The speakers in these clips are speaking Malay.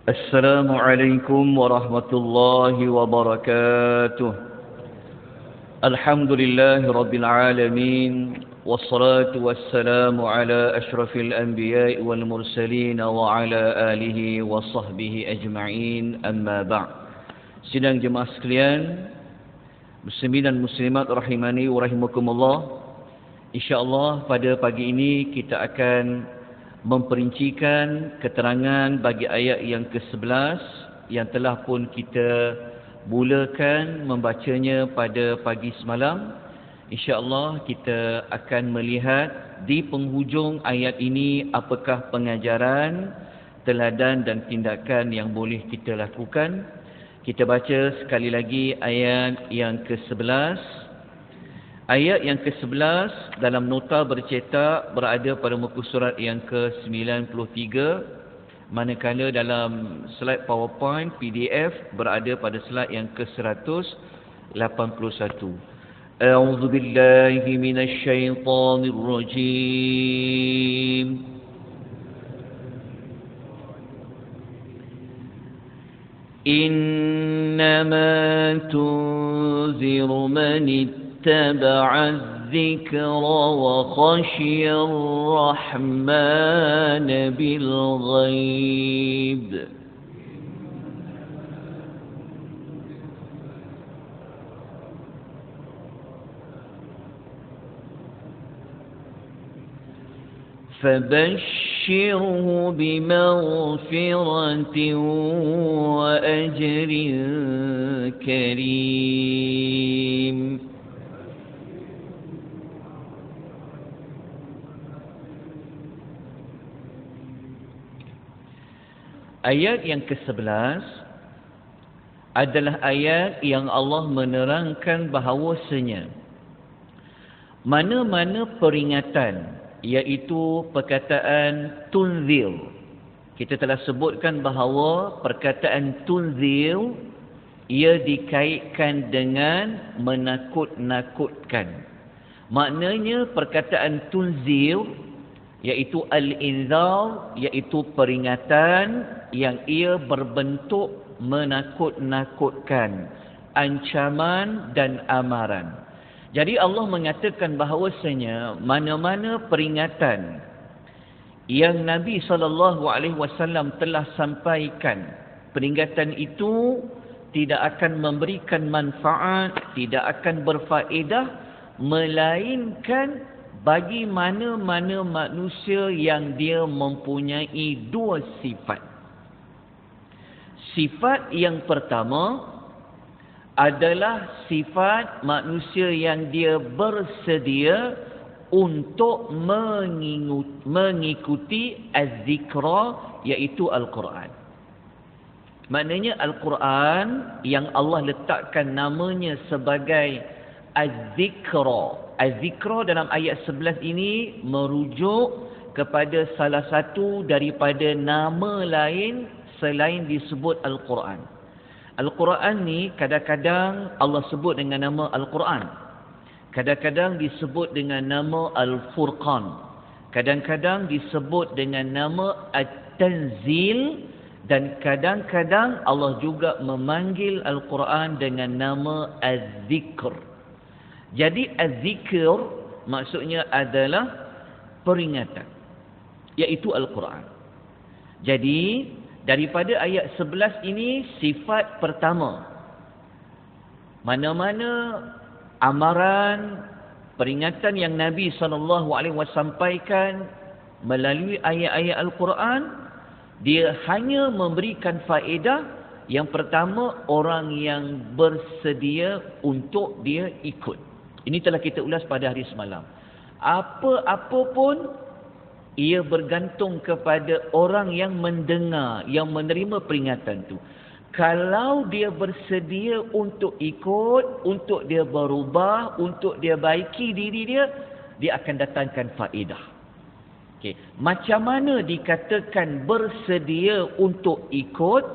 Assalamualaikum warahmatullahi wabarakatuh. Alhamdulillahi rabbil alamin. Wassalatu wassalamu ala ashrafil anbiya'i wal mursalin wa ala alihi wa sahbihi ajma'in, amma ba'd. Sidang jemaah sekalian, muslimin dan muslimat rahimani wa rahimakumullah. InsyaAllah pada pagi ini kita akan memperincikan keterangan bagi ayat yang ke-11 yang telah pun kita mulakan membacanya pada pagi semalam. InsyaAllah kita akan melihat di penghujung ayat ini apakah pengajaran, teladan dan tindakan yang boleh kita lakukan. Kita baca sekali lagi ayat yang ke-11. Ayat yang ke-11 dalam nota bercetak berada pada muka surat yang ke-93, manakala dalam slide PowerPoint PDF berada pada slide yang ke-181. A'udzu billahi minasy syaithanir rajim. Innama tunziru man اتبع الذكر وخشي الرحمن بالغيب فبشره بمغفرة وأجر كريم. Ayat yang ke-11 adalah ayat yang Allah menerangkan bahawasanya mana-mana peringatan, iaitu perkataan tunzir. Kita telah sebutkan bahawa perkataan tunzir ia dikaitkan dengan menakut-nakutkan. Maknanya perkataan tunzir iaitu al-inzar, iaitu peringatan yang ia berbentuk menakut-nakutkan, ancaman dan amaran. Jadi Allah mengatakan bahawasanya mana-mana peringatan yang Nabi SAW telah sampaikan, peringatan itu tidak akan memberikan manfaat, tidak akan berfaedah, melainkan bagi mana-mana manusia yang dia mempunyai dua sifat. Sifat yang pertama adalah sifat manusia yang dia bersedia untuk mengikuti az-zikra, iaitu Al-Quran. Maknanya Al-Quran yang Allah letakkan namanya sebagai az-zikra. Az-zikra dalam ayat 11 ini merujuk kepada salah satu daripada nama lain selain disebut Al-Quran. Al-Quran ni kadang-kadang Allah sebut dengan nama Al-Quran. Kadang-kadang disebut dengan nama Al-Furqan. Kadang-kadang disebut dengan nama At-Tanzil. Dan kadang-kadang Allah juga memanggil Al-Quran dengan nama Az-Zikr. Jadi az-zikr maksudnya adalah peringatan, iaitu Al-Quran. Jadi daripada ayat 11 ini sifat pertama, mana-mana amaran, peringatan yang Nabi SAW sampaikan melalui ayat-ayat Al-Quran, dia hanya memberikan faedah. Yang pertama, orang yang bersedia untuk dia ikut. Ini telah kita ulas pada hari semalam. Apa-apa pun ia bergantung kepada orang yang mendengar, yang menerima peringatan itu. Kalau dia bersedia untuk ikut, untuk dia berubah, untuk dia baiki diri dia, dia akan datangkan faedah. Okay. Macam mana dikatakan bersedia untuk ikut?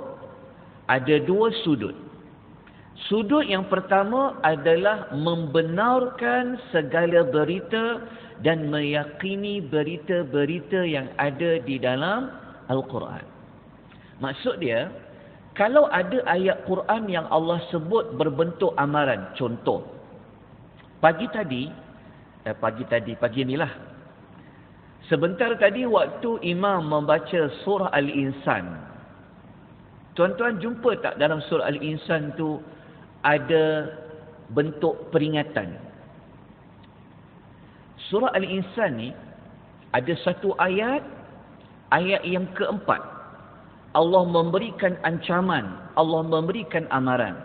Ada dua sudut. Sudut yang pertama adalah membenarkan segala berita dan meyakini berita-berita yang ada di dalam Al-Quran. Maksud dia, kalau ada ayat Quran yang Allah sebut berbentuk amaran, contoh, pagi inilah, sebentar tadi waktu imam membaca surah Al-Insan, tuan-tuan jumpa tak dalam surah Al-Insan tu ada bentuk peringatan? Surah Al-Insan ni ada satu ayat yang keempat. Allah memberikan ancaman, Allah memberikan amaran.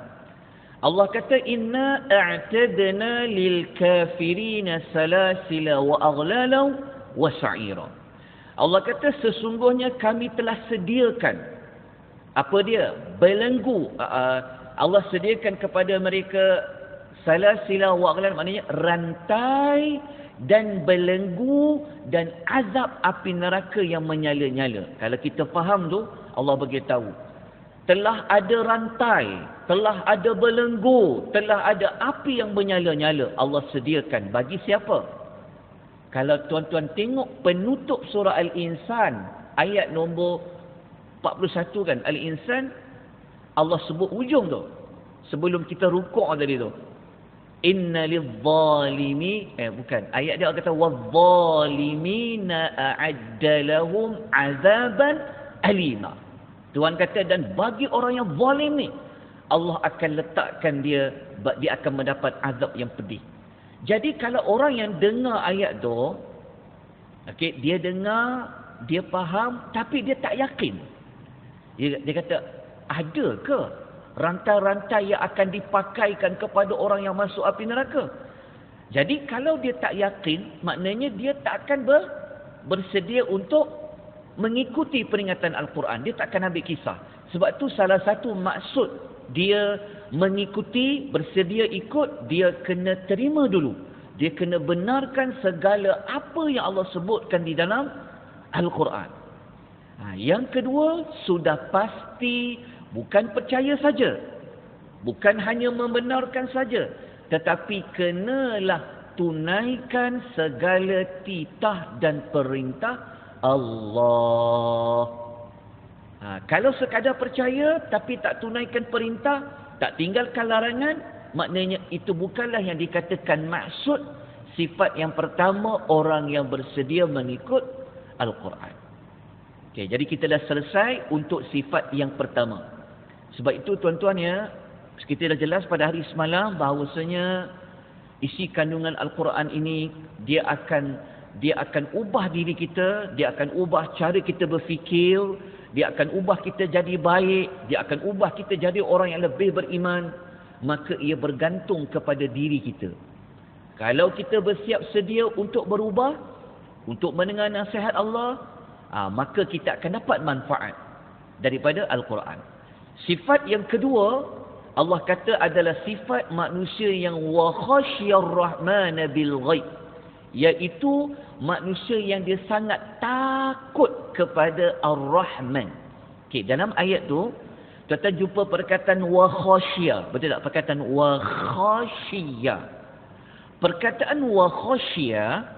Allah kata, inna a'tadna lil kafirina salasila wa aghlala wa sa'ira. Allah kata sesungguhnya kami telah sediakan, apa dia? Belenggu. Allah sediakan kepada mereka salasila wa aghlala, maknanya rantai dan belenggu dan azab api neraka yang menyala-nyala. Kalau kita faham tu, Allah beritahu, telah ada rantai, telah ada belenggu, telah ada api yang menyala-nyala. Allah sediakan bagi siapa? Kalau tuan-tuan tengok penutup surah Al-Insan, ayat nombor 41 kan, Al-Insan, Allah sebut ujung tu. Sebelum kita rukuk tadi tu. Inna lidh-dhalimi, bukan. Ayat dia kata, wadh-dhalimina a'adda lahum 'adzaban alima. Tuhan kata, dan bagi orang yang zalim ni, Allah akan letakkan dia akan mendapat azab yang pedih. Jadi kalau orang yang dengar ayat tu, okay, dia dengar, dia faham, tapi dia tak yakin. Dia kata, ada ke rantai-rantai yang akan dipakaikan kepada orang yang masuk api neraka? Jadi kalau dia tak yakin, maknanya dia tak akan bersedia untuk mengikuti peringatan Al-Quran. Dia tak akan ambil kisah. Sebab tu salah satu maksud dia mengikuti, bersedia ikut, dia kena terima dulu. Dia kena benarkan segala apa yang Allah sebutkan di dalam Al-Quran. Yang kedua, sudah pasti bukan percaya saja, bukan hanya membenarkan saja, tetapi kenalah tunaikan segala titah dan perintah Allah. Kalau sekadar percaya tapi tak tunaikan perintah, tak tinggalkan larangan, maknanya itu bukanlah yang dikatakan maksud sifat yang pertama orang yang bersedia mengikut Al-Quran. Okay, jadi kita dah selesai untuk sifat yang pertama. Sebab itu tuan-tuan ya, kita dah jelas pada hari semalam bahawasanya isi kandungan Al-Quran ini dia akan ubah diri kita, dia akan ubah cara kita berfikir, dia akan ubah kita jadi baik, dia akan ubah kita jadi orang yang lebih beriman. Maka ia bergantung kepada diri kita. Kalau kita bersiap sedia untuk berubah, untuk mendengar nasihat Allah, maka kita akan dapat manfaat daripada Al-Quran. Sifat yang kedua, Allah kata adalah sifat manusia yang wa khasyar rahmana bil ghaib, iaitu manusia yang dia sangat takut kepada Ar-Rahman. Okey, dalam ayat tu tuan-tuan jumpa perkataan wa khasyya, betul tak? Perkataan wa khasyya. Perkataan wa khasyya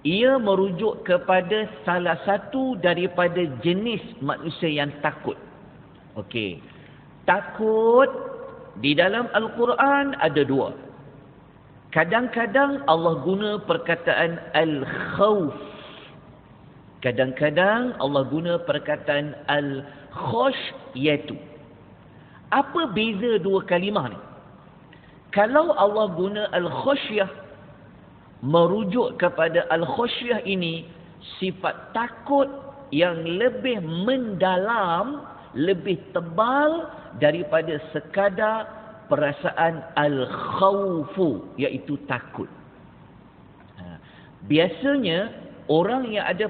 ia merujuk kepada salah satu daripada jenis manusia yang takut. Okey. Takut di dalam Al-Quran ada dua. Kadang-kadang Allah guna perkataan al-khawf. Kadang-kadang Allah guna perkataan al-khashyatu. Apa beza dua kalimah ni? Kalau Allah guna al-khasyah, merujuk kepada al-khasyah ini sifat takut yang lebih mendalam, lebih tebal daripada sekadar perasaan al-khawfu, iaitu takut. Biasanya orang yang ada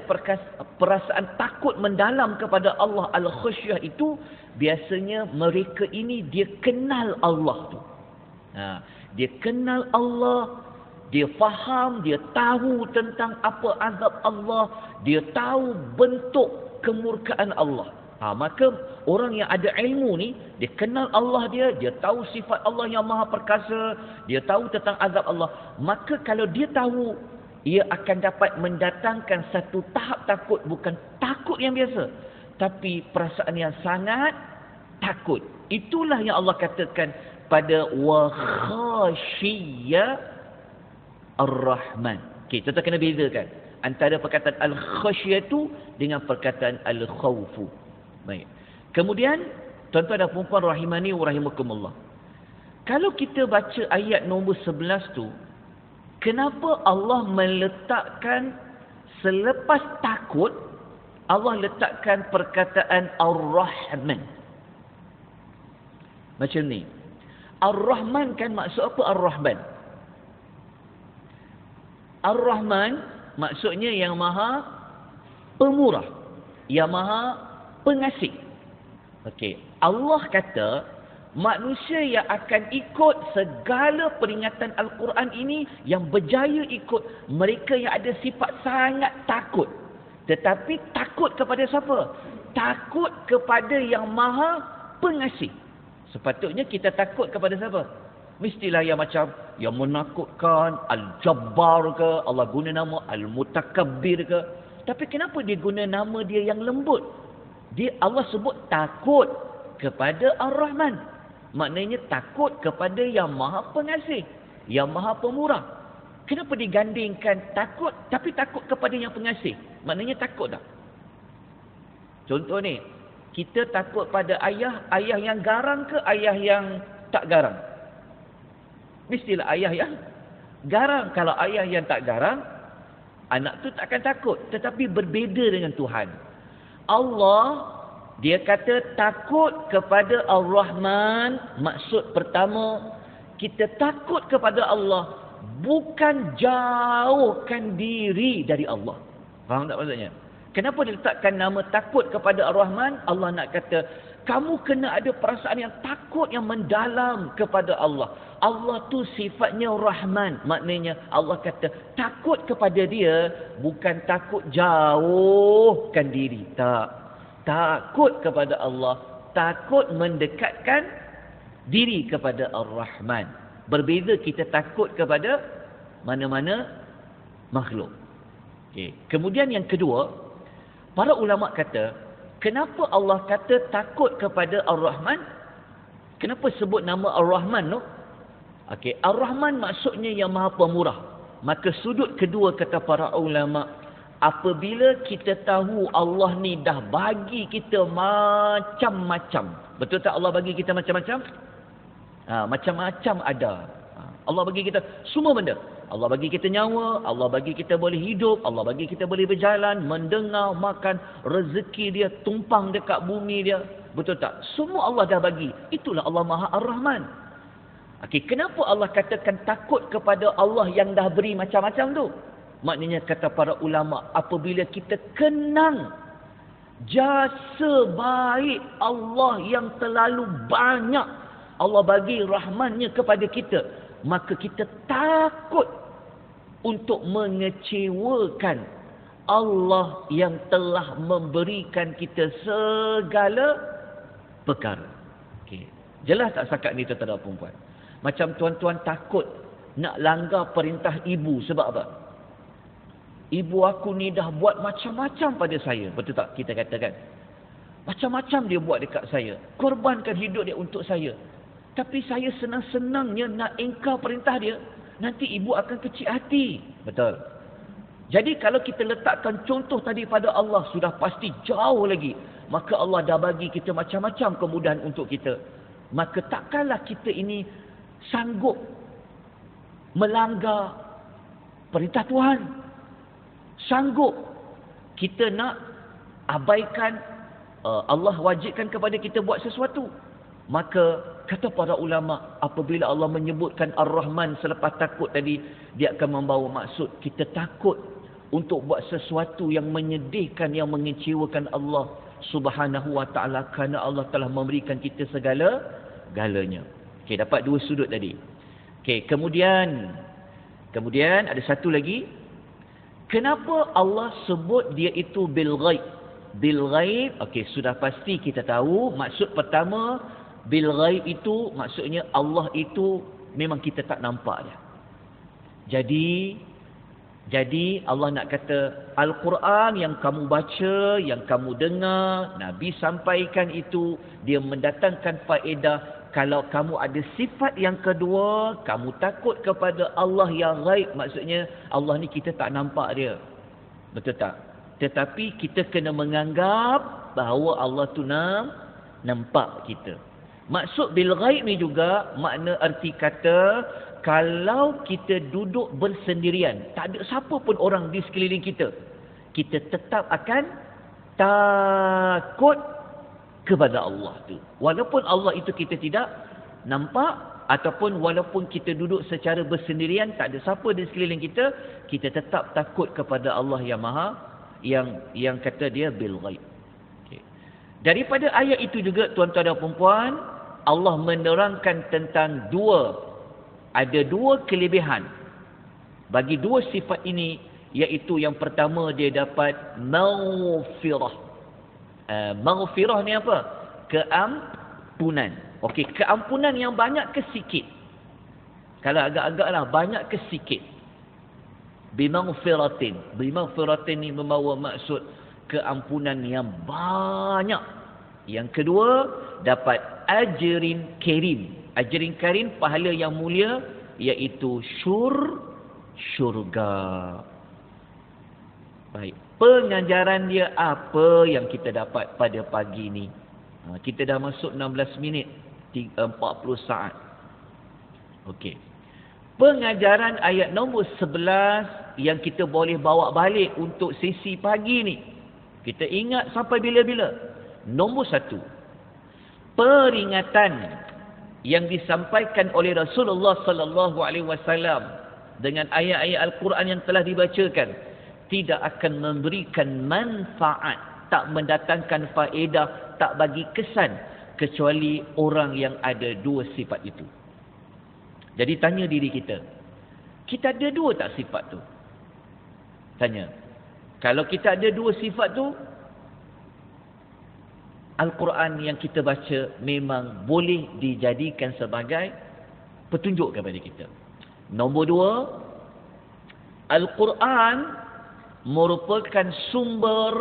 perasaan takut mendalam kepada Allah, al-khasyah itu, biasanya mereka ini dia kenal Allah tu. Dia kenal Allah, dia faham, dia tahu tentang apa azab Allah, dia tahu bentuk kemurkaan Allah. Maka orang yang ada ilmu ni, dia kenal Allah dia tahu sifat Allah yang maha perkasa, dia tahu tentang azab Allah. Maka kalau dia tahu, ia akan dapat mendatangkan satu tahap takut, bukan takut yang biasa, tapi perasaan yang sangat takut. Itulah yang Allah katakan pada wa khashiyya ar-Rahman. Okey, kita kena bezakan antara perkataan al-khasyiyatu dengan perkataan al-khawfu. Baik. Kemudian, tuan-tuan dan puan-puan rahimani wa rahimakumullah. Kalau kita baca ayat nombor 11 tu, kenapa Allah meletakkan selepas takut, Allah letakkan perkataan ar-Rahman. Macam ni. Ar-Rahman kan maksud apa ar-Rahman? Ar-Rahman maksudnya yang maha pemurah, yang maha pengasih. Okey, Allah kata manusia yang akan ikut segala peringatan Al-Quran ini, yang berjaya ikut, mereka yang ada sifat sangat takut. Tetapi takut kepada siapa? Takut kepada yang maha pengasih. Sepatutnya kita takut kepada siapa? Mestilah yang macam yang menakutkan, Al-Jabbar ke, Allah guna nama Al-Mutakabbir ke. Tapi kenapa dia guna nama dia yang lembut? Allah sebut takut kepada Ar-Rahman. Maknanya takut kepada yang maha pengasih, yang maha pemurah. Kenapa digandingkan takut, tapi takut kepada yang pengasih? Maknanya takut tak? Contoh ni, kita takut pada ayah yang garang ke ayah yang tak garang? Mestilah ayah yang garang. Kalau ayah yang tak garang, anak tu takkan takut. Tetapi berbeza dengan Tuhan. Allah, dia kata takut kepada Ar-Rahman. Maksud pertama, kita takut kepada Allah, bukan jauhkan diri dari Allah. Faham tak maksudnya? Kenapa diletakkan nama takut kepada Ar-Rahman? Allah nak kata, kamu kena ada perasaan yang takut yang mendalam kepada Allah. Allah tu sifatnya Rahman. Maknanya Allah kata, takut kepada dia, bukan takut jauhkan diri. Tak. Takut kepada Allah, takut mendekatkan diri kepada Ar-Rahman. Berbeza kita takut kepada mana-mana makhluk. Okay. Kemudian yang kedua, para ulama kata, kenapa Allah kata takut kepada Ar-Rahman? Kenapa sebut nama Ar-Rahman tu? Okey, Ar-Rahman maksudnya yang maha pemurah. Maka sudut kedua kata para ulama, apabila kita tahu Allah ni dah bagi kita macam-macam. Betul tak Allah bagi kita macam-macam? Macam-macam ada. Allah bagi kita semua benda. Allah bagi kita nyawa, Allah bagi kita boleh hidup, Allah bagi kita boleh berjalan, mendengar, makan, rezeki dia tumpang dekat bumi dia. Betul tak? Semua Allah dah bagi. Itulah Allah Maha Ar-Rahman. Okey, kenapa Allah katakan takut kepada Allah yang dah beri macam-macam tu? Maknanya kata para ulama, apabila kita kenang jasa baik Allah yang terlalu banyak Allah bagi rahmannya kepada kita, maka kita takut untuk mengecewakan Allah yang telah memberikan kita segala perkara. Okay. Jelas tak sakat ni tuan-tuan dan puan-puan? Macam tuan-tuan takut nak langgar perintah ibu sebab apa? Ibu aku ni dah buat macam-macam pada saya. Betul tak kita katakan? Macam-macam dia buat dekat saya. Korbankan hidup dia untuk saya. Tapi saya senang-senangnya nak ingkar perintah dia. Nanti ibu akan kecil hati. Betul. Jadi kalau kita letakkan contoh tadi pada Allah, sudah pasti jauh lagi. Maka Allah dah bagi kita macam-macam kemudahan untuk kita. Maka takkanlah kita ini sanggup melanggar perintah Tuhan. Sanggup kita nak abaikan Allah wajibkan kepada kita buat sesuatu. Maka kata para ulama, apabila Allah menyebutkan Ar-Rahman selepas takut tadi, dia akan membawa maksud kita takut untuk buat sesuatu yang menyedihkan, yang mengecewakan Allah Subhanahu wa ta'ala, kerana Allah telah memberikan kita segala-galanya. Okey, dapat dua sudut tadi. Okey, kemudian ada satu lagi. Kenapa Allah sebut dia itu bil ghaib? Bil ghaib, okey, sudah pasti kita tahu maksud pertama bil ghaib itu maksudnya Allah itu memang kita tak nampak dia. Jadi Jadi Allah nak kata Al-Quran yang kamu baca, yang kamu dengar, Nabi sampaikan itu, dia mendatangkan faedah. Kalau kamu ada sifat yang kedua, kamu takut kepada Allah yang ghaib. Maksudnya Allah ni kita tak nampak dia. Betul tak? Tetapi kita kena menganggap bahawa Allah tu nampak kita. Maksud bil ghaib ni juga makna erti kata kalau kita duduk bersendirian, tak ada siapa pun orang di sekeliling kita, kita tetap akan takut kepada Allah tu. Walaupun Allah itu kita tidak nampak, ataupun walaupun kita duduk secara bersendirian, tak ada siapa di sekeliling kita, kita tetap takut kepada Allah yang maha, yang kata dia bil ghaib. Okay. Daripada ayat itu juga tuan-tuan dan puan-puan, Allah menerangkan tentang ada dua kelebihan bagi dua sifat ini, iaitu yang pertama dia dapat maghfirah. Maghfirah ni apa? Keampunan. Okey, keampunan yang banyak ke sikit? Kalau agak-agaklah banyak ke sikit? Bimaghfiratin. Bimaghfiratin ni membawa maksud keampunan yang banyak. Yang kedua, dapat ajrin karim. Ajrin karim, pahala yang mulia, iaitu syurga. Baik. Pengajaran dia apa yang kita dapat pada pagi ni? Kita dah masuk 16 minit 40 saat. Okey. Pengajaran ayat nombor 11 yang kita boleh bawa balik untuk sesi pagi ni. Kita ingat sampai bila-bila? Nombor 1. Peringatan yang disampaikan oleh Rasulullah sallallahu alaihi wasallam dengan ayat-ayat Al-Quran yang telah dibacakan tidak akan memberikan manfaat, tak mendatangkan faedah, tak bagi kesan kecuali orang yang ada dua sifat itu. Jadi tanya diri kita, kita ada dua tak sifat tu? Tanya. Kalau kita ada dua sifat tu, Al-Quran yang kita baca memang boleh dijadikan sebagai petunjuk kepada kita. Nombor 2, Al-Quran merupakan sumber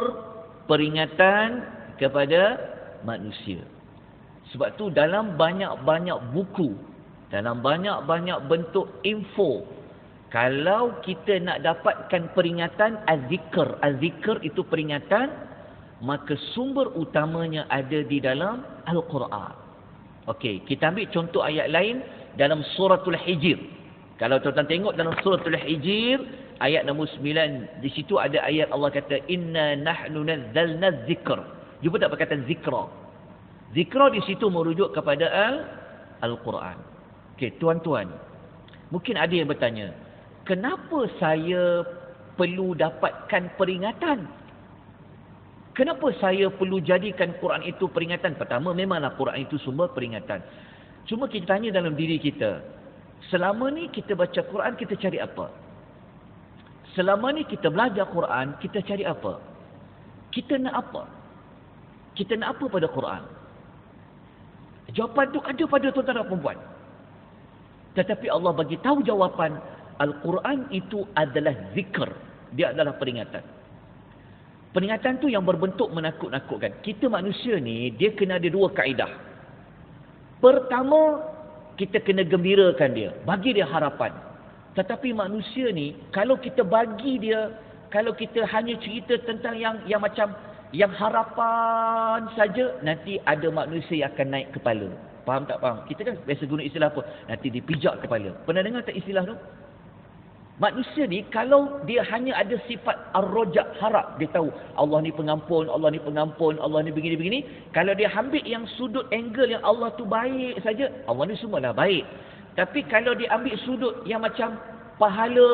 peringatan kepada manusia. Sebab tu dalam banyak-banyak buku, dalam banyak-banyak bentuk info, kalau kita nak dapatkan peringatan, az-zikr. Az-zikr itu peringatan, maka sumber utamanya ada di dalam Al-Quran. Okey, kita ambil contoh ayat lain dalam suratul Hijr. Kalau tuan-tuan tengok dalam suratul Hijr, ayat nombor 9, di situ ada ayat Allah kata, Inna nahnu nazzalna zikr. Jumpa tak perkataan zikra? Zikra di situ merujuk kepada Al-Quran. Okey, tuan-tuan, mungkin ada yang bertanya, kenapa saya perlu dapatkan peringatan? Kenapa saya perlu jadikan Quran itu peringatan? Pertama, memanglah Quran itu sumber peringatan. Cuma kita tanya dalam diri kita, selama ni kita baca Quran, kita cari apa? Selama ni kita belajar Quran, kita cari apa? Kita nak apa? Kita nak apa pada Quran? Jawapan itu ada pada tuan-tuan dan perempuan. Tetapi Allah bagi tahu jawapan, Al-Quran itu adalah zikr. Dia adalah peringatan. Peringatan tu yang berbentuk menakut-nakutkan. Kita manusia ni, dia kena ada dua kaedah. Pertama, kita kena gembirakan dia, bagi dia harapan. Tetapi manusia ni, kalau kita bagi dia, kalau kita hanya cerita tentang yang macam yang harapan saja, nanti ada manusia yang akan naik kepala. Faham tak faham? Kita kan biasa guna istilah apa? Nanti dipijak kepala. Pernah dengar tak istilah tu? Manusia ni kalau dia hanya ada sifat ar-raja, harap, dia tahu Allah ni pengampun, Allah ni pengampun, Allah ni begini-begini. Kalau dia ambil yang sudut angle yang Allah tu baik saja, Allah ni semualah baik. Tapi kalau dia ambil sudut yang macam pahala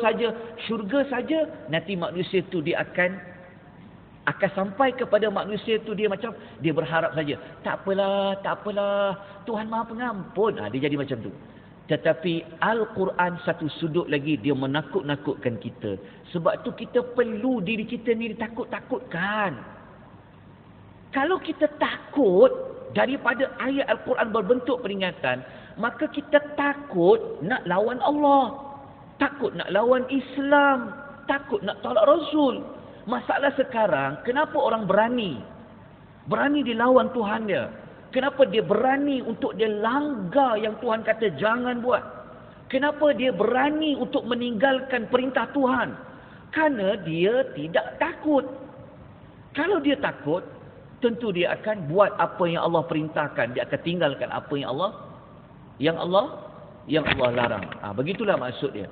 saja, syurga saja, nanti manusia tu dia akan sampai kepada manusia tu dia macam dia berharap saja. Tak apalah, Tuhan Maha Pengampun. Dia jadi macam tu. Tetapi Al-Quran satu sudut lagi, dia menakut-nakutkan kita. Sebab tu kita perlu diri kita ni ditakut-takutkan. Kalau kita takut daripada ayat Al-Quran berbentuk peringatan, maka kita takut nak lawan Allah. takut nak lawan Islam, takut nak tolak Rasul. Masalah sekarang, kenapa orang berani dilawan Tuhan dia? Kenapa dia berani untuk dia langgar yang Tuhan kata jangan buat? Kenapa dia berani untuk meninggalkan perintah Tuhan? Kerana dia tidak takut. Kalau dia takut, tentu dia akan buat apa yang Allah perintahkan. Dia akan tinggalkan apa yang Allah larang. Begitulah maksud dia.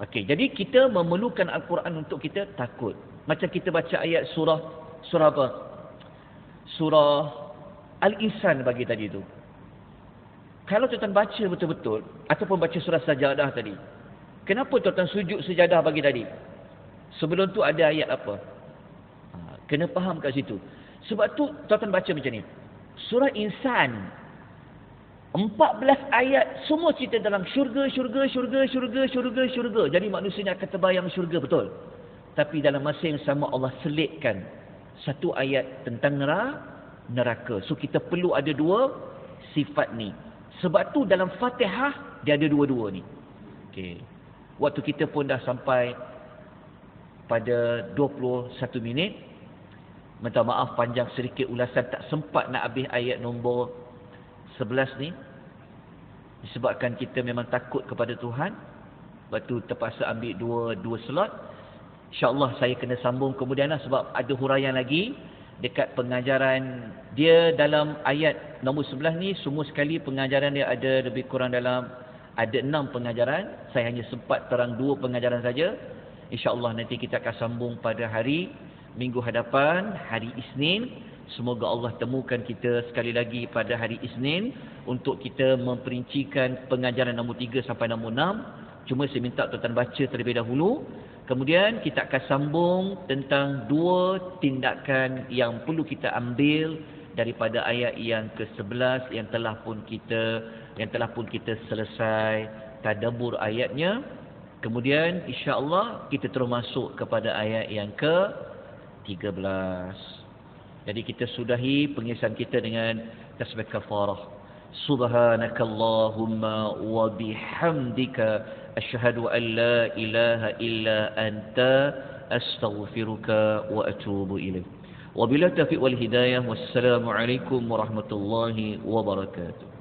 Okey, jadi kita memerlukan Al-Quran untuk kita takut. Macam kita baca ayat surah apa? Surah Al-Insan bagi tadi tu. Kalau tuan-tuan baca betul-betul ataupun baca surah Sajadah tadi, kenapa tuan-tuan sujud sejadah bagi tadi? Sebelum tu ada ayat apa? Kena faham kat situ. Sebab tu tuan-tuan baca macam ni. Surah Insan 14 ayat semua cerita dalam syurga. Jadi manusia akan terbayang syurga, betul. Tapi dalam masa yang sama Allah selitkan satu ayat tentang neraka. So kita perlu ada dua sifat ni. Sebab tu dalam Fatihah dia ada dua-dua ni. Okey. Waktu kita pun dah sampai pada 21 minit. Minta maaf panjang sedikit ulasan, tak sempat nak habis ayat nombor 11 ni. Disebabkan kita memang takut kepada Tuhan. Lepas tu terpaksa ambil dua slot. InsyaAllah saya kena sambung kemudian lah, sebab ada huraian lagi dekat pengajaran dia dalam ayat nombor 11 ni. Semua sekali pengajaran dia ada lebih kurang dalam ada 6 pengajaran. Saya hanya sempat terang 2 pengajaran saja. InsyaAllah nanti kita akan sambung pada hari minggu hadapan, hari Isnin. Semoga Allah temukan kita sekali lagi pada hari Isnin untuk kita memperincikan pengajaran nombor 3 sampai nombor 6. Cuma saya minta tuan-tuan baca terlebih dahulu. Kemudian kita akan sambung tentang 2 tindakan yang perlu kita ambil daripada ayat yang ke-11 yang telah pun kita selesai tadabbur ayatnya. Kemudian insya-Allah kita terus masuk kepada ayat yang ke-13. Jadi kita sudahi pengisahan kita dengan tasbih kafarah. Subhanakallahumma wa bihamdika asyhadu an la ilaha illa anta astaghfiruka wa atubu ilaik. Wabillahi taufiq wal hidayah. Wassalamu alaikum warahmatullahi wabarakatuh.